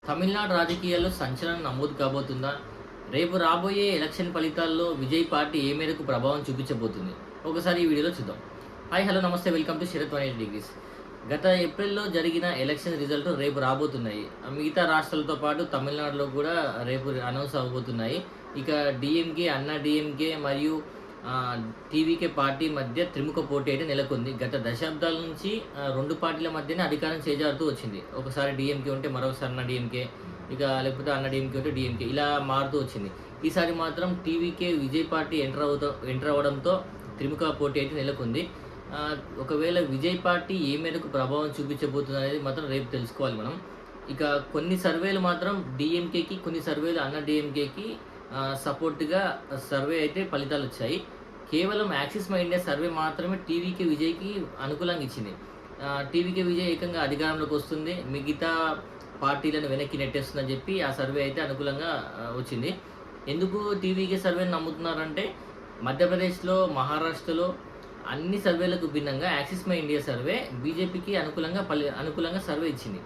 తమిళనాడు రాజకీయాల్లో సంచలనం నమోదు కాబోతుందా? రేపు రాబోయే ఎలక్షన్ ఫలితాల్లో విజయ్ పార్టీ ఏ మేరకు ప్రభావం చూపించబోతుంది? ఒకసారి ఈ వీడియోలో చూద్దాం. హాయ్, హలో, నమస్తే, వెల్కమ్ టు శరత్ 180 డిగ్రీస్. గత ఏప్రిల్‌లో జరిగిన ఎలక్షన్ రిజల్ట్ రేపు రాబోతున్నాయి. మిగతా రాష్ట్రాలతో పాటు తమిళనాడులో కూడా రేపు అనౌన్స్ అవ్వబోతున్నాయి. ఇక డీఎంకే, అన్నా డీఎంకే మరియు టీవీకే పార్టీ మధ్య త్రిముఖ పోటీ అయితే నెలకొంది. గత దశాబ్దాల నుంచి 2 పార్టీల మధ్యనే అధికారం చేజారుతూ వచ్చింది. ఒకసారి డీఎంకే ఉంటే మరొకసారి అన్నా డీఎంకే, ఇక లేకపోతే అన్నా డీఎంకే ఉంటే డీఎంకే, ఇలా మారుతూ వచ్చింది. ఈసారి మాత్రం టీవీకే విజయ్ పార్టీ ఎంటర్ అవ్వడంతో త్రిముఖ పోటీ అయితే నెలకొంది. ఒకవేళ విజయ్ పార్టీ ఏ మేరకు ప్రభావం చూపించబోతుంది అనేది మాత్రం రేపు తెలుసుకోవాలి మనం. ఇక కొన్ని సర్వేలు మాత్రం డీఎంకేకి, కొన్ని సర్వేలు అన్నా డీఎంకేకి సపోర్ట్‌గా సర్వే అయితే ఫలితాలు వచ్చాయి. కేవలం యాక్సిస్ మై ఇండియా సర్వే మాత్రమే టీవీకే విజయ్‌కి అనుకూలంగా ఇచ్చింది. టీవీకే విజయ్ ఏకంగా అధికారంలోకి వస్తుంది, మిగతా పార్టీలను వెనక్కి నెట్టేస్తుందని చెప్పి ఆ సర్వే అయితే అనుకూలంగా వచ్చింది. ఎందుకు టీవీకే సర్వేని నమ్ముతున్నారంటే మధ్యప్రదేశ్‌లో, మహారాష్ట్రలో అన్ని సర్వేలకు భిన్నంగా యాక్సిస్ మై ఇండియా సర్వే బీజేపీకి అనుకూలంగా సర్వే ఇచ్చింది.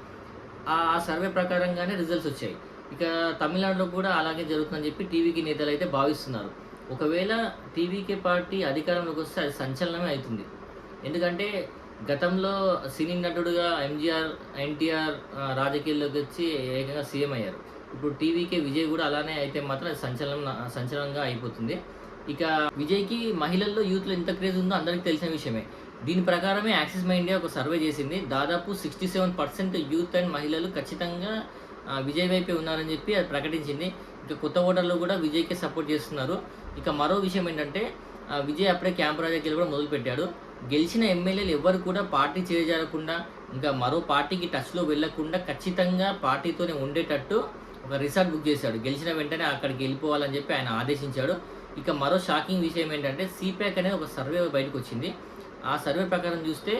ఆ సర్వే ప్రకారంగానే రిజల్ట్స్ వచ్చాయి. ఇక తమిళనాడులో కూడా అలాగే జరుగుతుందని చెప్పి టీవీకి నేతలు అయితే భావిస్తున్నారు. ఒకవేళ టీవీకే పార్టీ అధికారంలోకి వస్తే అది సంచలనమే అవుతుంది. ఎందుకంటే గతంలో సినీ నటుడుగా ఎంజీఆర్, ఎన్టీఆర్ రాజకీయాల్లోకి వచ్చి ఏకంగా సీఎం అయ్యారు. ఇప్పుడు టీవీకే విజయ్ కూడా అలానే అయితే మాత్రం అది సంచలనంగా అయిపోతుంది. ఇక విజయ్‌కి మహిళల్లో, యూత్‌లో ఎంత క్రేజ్ ఉందో అందరికీ తెలిసిన విషయమే. దీని ప్రకారమే యాక్సిస్ మై ఇండియా ఒక సర్వే చేసింది. దాదాపు 67% యూత్ అండ్ మహిళలు ఖచ్చితంగా విజయ్ వైపే ఉన్నారని చెప్పి అది ప్రకటించింది. ఇక కొత్త ఓటర్లు కూడా విజయ్‌కే సపోర్ట్ చేస్తున్నారు. ఇక మరో విషయం ఏంటంటే విజయ్ అప్పుడే క్యాంప్ రాజకీయాలు కూడా మొదలుపెట్టాడు. గెలిచిన ఎమ్మెల్యేలు ఎవ్వరు కూడా పార్టీ చేజారకుండా, ఇంకా మరో పార్టీకి టచ్‌లో వెళ్ళకుండా ఖచ్చితంగా పార్టీతోనే ఉండేటట్టు ఒక రిసార్ట్ బుక్ చేశాడు. గెలిచిన వెంటనే అక్కడికి వెళ్ళిపోవాలని చెప్పి ఆయన ఆదేశించాడు. ఇక మరో షాకింగ్ విషయం ఏంటంటే సిపాక్ అనేది ఒక సర్వే బయటకు వచ్చింది. ఆ సర్వే ప్రకారం చూస్తే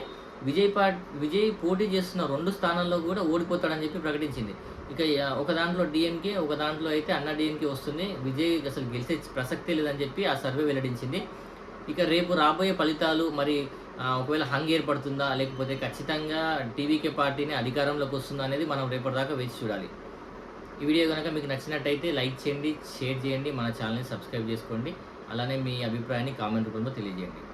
విజయ్ పోటీ చేస్తున్న 2 స్థానాల్లో కూడా ఓడిపోతాడని చెప్పి ప్రకటించింది. ఇక ఒక దాంట్లో డీఎంకే, ఒక దాంట్లో అయితే అన్నా డీఎంకే వస్తుంది. విజయ్ అసలు గెలిచే ప్రసక్తే లేదని చెప్పి ఆ సర్వే వెల్లడించింది. ఇక రేపు రాబోయే ఫలితాలు మరి ఒకవేళ హంగ్ ఏర్పడుతుందా, లేకపోతే ఖచ్చితంగా టీవీకే పార్టీని అధికారంలోకి వస్తుందా అనేది మనం రేపటిదాకా వేచి చూడాలి. ఈ వీడియో కనుక మీకు నచ్చినట్టయితే లైక్ చేయండి, షేర్ చేయండి, మన ఛానల్ని సబ్స్క్రైబ్ చేసుకోండి. అలానే మీ అభిప్రాయాన్ని కామెంట్ రూపంలో తెలియజేయండి.